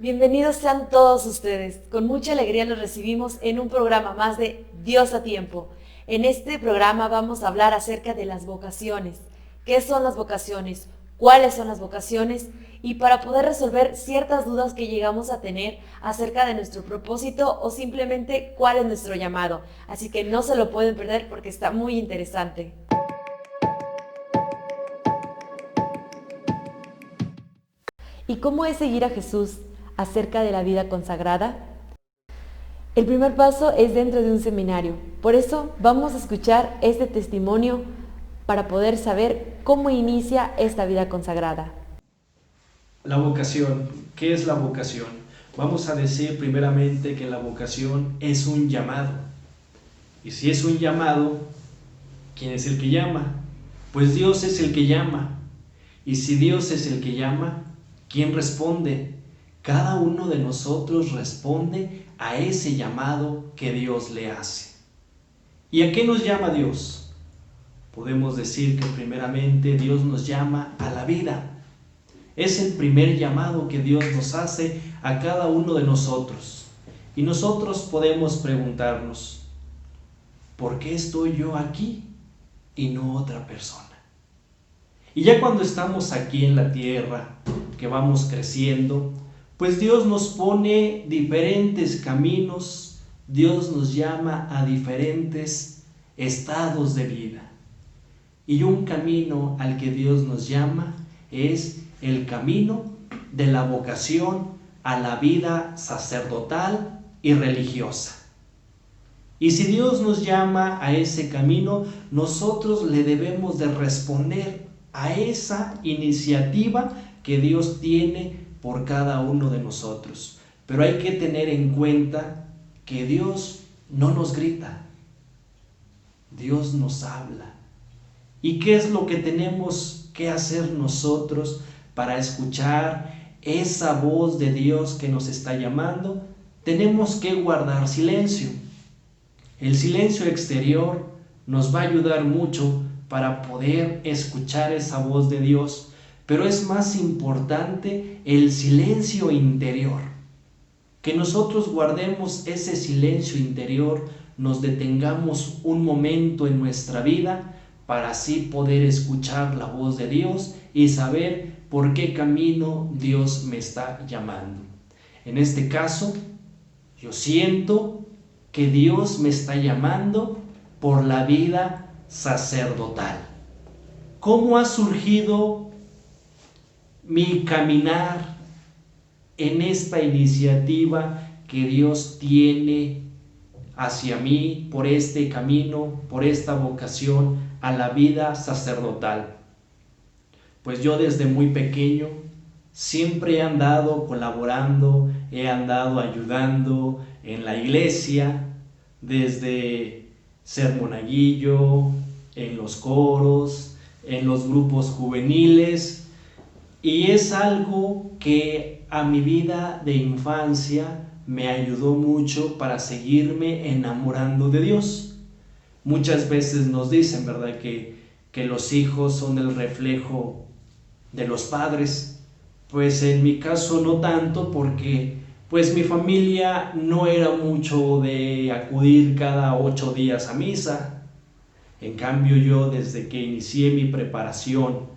Bienvenidos sean todos ustedes. Con mucha alegría los recibimos en un programa más de Dios a Tiempo. En este programa vamos a hablar acerca de las vocaciones. ¿Qué son las vocaciones? ¿Cuáles son las vocaciones? Y para poder resolver ciertas dudas que llegamos a tener acerca de nuestro propósito o simplemente cuál es nuestro llamado. Así que no se lo pueden perder porque está muy interesante. ¿Y cómo es seguir a Jesús acerca de la vida consagrada? El primer paso es dentro de un seminario. Por eso vamos a escuchar este testimonio para poder saber cómo inicia esta vida consagrada. La vocación. ¿Qué es la vocación? Vamos a decir primeramente que la vocación es un llamado. Y si es un llamado, ¿quién es el que llama? Pues Dios es el que llama. Y si Dios es el que llama, ¿quién responde? Cada uno de nosotros responde a ese llamado que Dios le hace. ¿Y a qué nos llama Dios? Podemos decir que primeramente Dios nos llama a la vida. Es el primer llamado que Dios nos hace a cada uno de nosotros. Y nosotros podemos preguntarnos, ¿por qué estoy yo aquí y no otra persona? Y ya cuando estamos aquí en la tierra, que vamos creciendo, pues Dios nos pone diferentes caminos, Dios nos llama a diferentes estados de vida. Y un camino al que Dios nos llama es el camino de la vocación a la vida sacerdotal y religiosa. Y si Dios nos llama a ese camino, nosotros le debemos de responder a esa iniciativa que Dios tiene por cada uno de nosotros. Pero hay que tener en cuenta que Dios no nos grita, Dios nos habla. ¿Y qué es lo que tenemos que hacer nosotros para escuchar esa voz de Dios que nos está llamando? Tenemos que guardar silencio. El silencio exterior nos va a ayudar mucho para poder escuchar esa voz de Dios, pero es más importante el silencio interior. Que nosotros guardemos ese silencio interior, nos detengamos un momento en nuestra vida para así poder escuchar la voz de Dios y saber por qué camino Dios me está llamando. En este caso, yo siento que Dios me está llamando por la vida sacerdotal. ¿Cómo ha surgido mi caminar en esta iniciativa que Dios tiene hacia mí por este camino, por esta vocación a la vida sacerdotal? Pues yo desde muy pequeño siempre he andado colaborando, he andado ayudando en la iglesia, desde ser monaguillo, en los coros, en los grupos juveniles, y es algo que a mi vida de infancia me ayudó mucho para seguirme enamorando de Dios. Muchas veces nos dicen, ¿verdad?, que los hijos son el reflejo de los padres. Pues en mi caso no tanto, porque pues mi familia no era mucho de acudir cada 8 días a misa. En cambio, yo desde que inicié mi preparación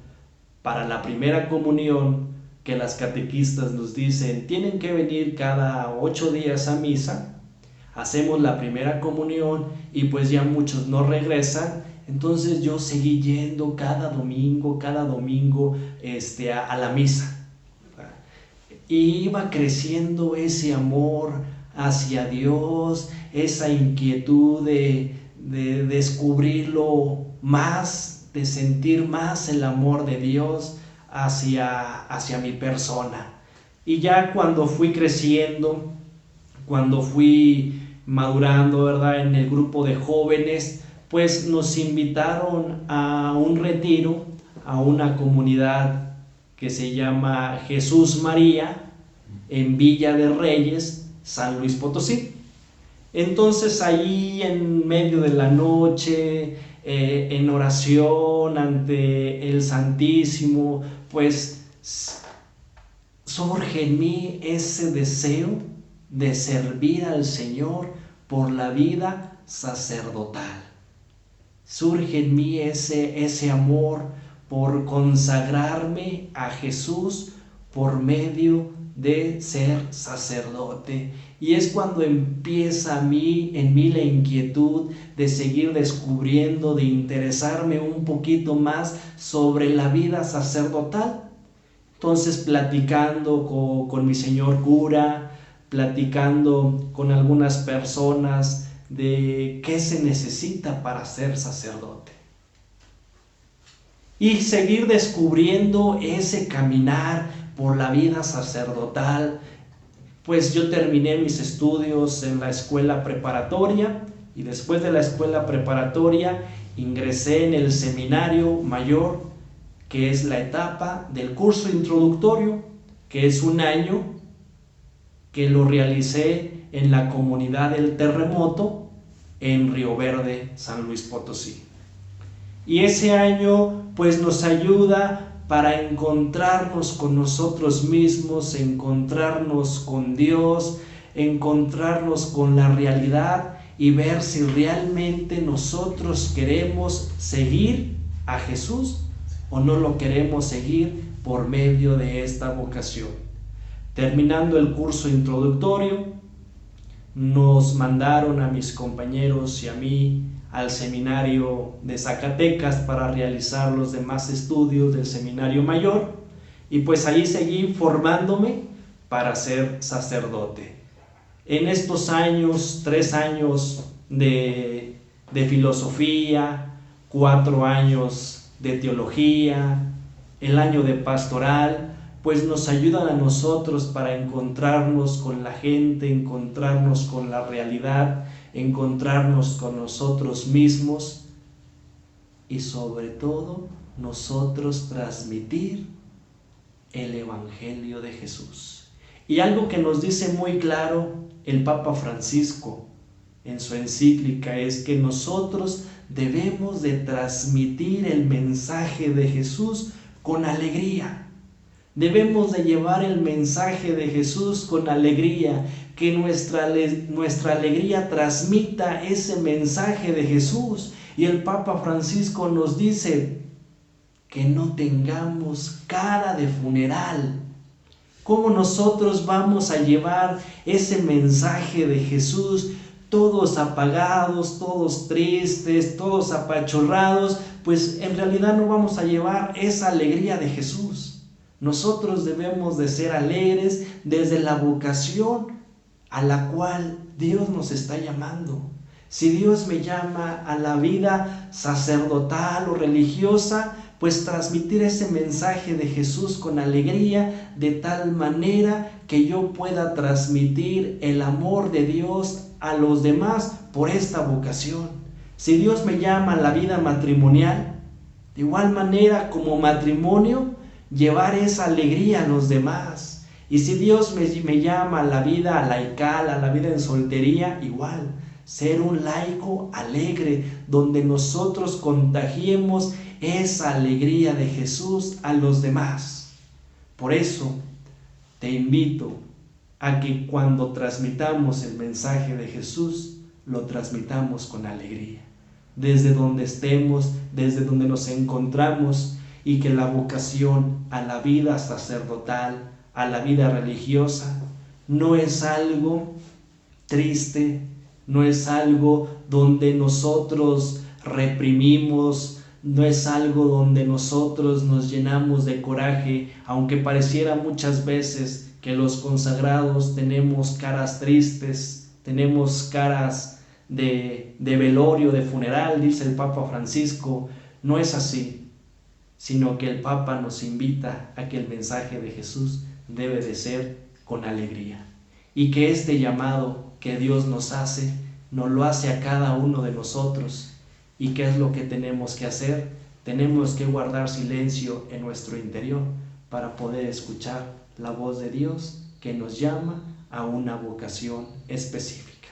para la primera comunión, que las catequistas nos dicen tienen que venir cada 8 días a misa, hacemos la primera comunión y pues ya muchos no regresan. Entonces yo seguí yendo cada domingo a la misa. Y iba creciendo ese amor hacia Dios, esa inquietud de descubrirlo más, de sentir más el amor de Dios hacia mi persona. Y ya cuando fui creciendo, cuando fui madurando, ¿verdad?, en el grupo de jóvenes, pues nos invitaron a un retiro, a una comunidad que se llama Jesús María, en Villa de Reyes, San Luis Potosí. Entonces ahí en medio de la noche, en oración ante el Santísimo, pues surge en mí ese deseo de servir al Señor por la vida sacerdotal. Surge en mí ese amor por consagrarme a Jesús por medio de ser sacerdote. Y es cuando empieza en mí la inquietud de seguir descubriendo, de interesarme un poquito más sobre la vida sacerdotal. Entonces, platicando con mi señor cura, platicando con algunas personas de qué se necesita para ser sacerdote. Y seguir descubriendo ese caminar por la vida sacerdotal. Pues yo terminé mis estudios en la escuela preparatoria y después de la escuela preparatoria ingresé en el seminario mayor, que es la etapa del curso introductorio, que es un año que lo realicé en la comunidad del Terremoto en Río Verde, San Luis Potosí. Y ese año pues nos ayuda para encontrarnos con nosotros mismos, encontrarnos con Dios, encontrarnos con la realidad y ver si realmente nosotros queremos seguir a Jesús o no lo queremos seguir por medio de esta vocación. Terminando el curso introductorio, nos mandaron a mis compañeros y a mí al seminario de Zacatecas para realizar los demás estudios del seminario mayor, y pues ahí seguí formándome para ser sacerdote. En estos años, 3 años de filosofía, 4 años de teología, el año de pastoral, pues nos ayudan a nosotros para encontrarnos con la gente, encontrarnos con la realidad, encontrarnos con nosotros mismos y sobre todo nosotros transmitir el Evangelio de Jesús. Y algo que nos dice muy claro el Papa Francisco en su encíclica es que nosotros debemos de transmitir el mensaje de Jesús con alegría. Debemos de llevar el mensaje de Jesús con alegría, que nuestra alegría transmita ese mensaje de Jesús. Y el Papa Francisco nos dice que no tengamos cara de funeral. ¿Cómo nosotros vamos a llevar ese mensaje de Jesús todos apagados, todos tristes, todos apachurrados? Pues en realidad no vamos a llevar esa alegría de Jesús. Nosotros debemos de ser alegres desde la vocación a la cual Dios nos está llamando. Si Dios me llama a la vida sacerdotal o religiosa, pues transmitir ese mensaje de Jesús con alegría, de tal manera que yo pueda transmitir el amor de Dios a los demás por esta vocación. Si Dios me llama a la vida matrimonial, de igual manera como matrimonio, llevar esa alegría a los demás. Y si Dios me llama a la vida laical, a la vida en soltería, igual, ser un laico alegre, donde nosotros contagiemos esa alegría de Jesús a los demás. Por eso te invito a que cuando transmitamos el mensaje de Jesús, lo transmitamos con alegría, desde donde estemos, desde donde nos encontramos, y que la vocación a la vida sacerdotal, a la vida religiosa, no es algo triste, no es algo donde nosotros reprimimos, no es algo donde nosotros nos llenamos de coraje, aunque pareciera muchas veces que los consagrados tenemos caras tristes, tenemos caras de velorio, de funeral, dice el Papa Francisco. No es así, sino que el Papa nos invita a que el mensaje de Jesús debe de ser con alegría, y que este llamado que Dios nos lo hace a cada uno de nosotros. ¿Y qué es lo que tenemos que hacer? Tenemos que guardar silencio en nuestro interior para poder escuchar la voz de Dios que nos llama a una vocación específica.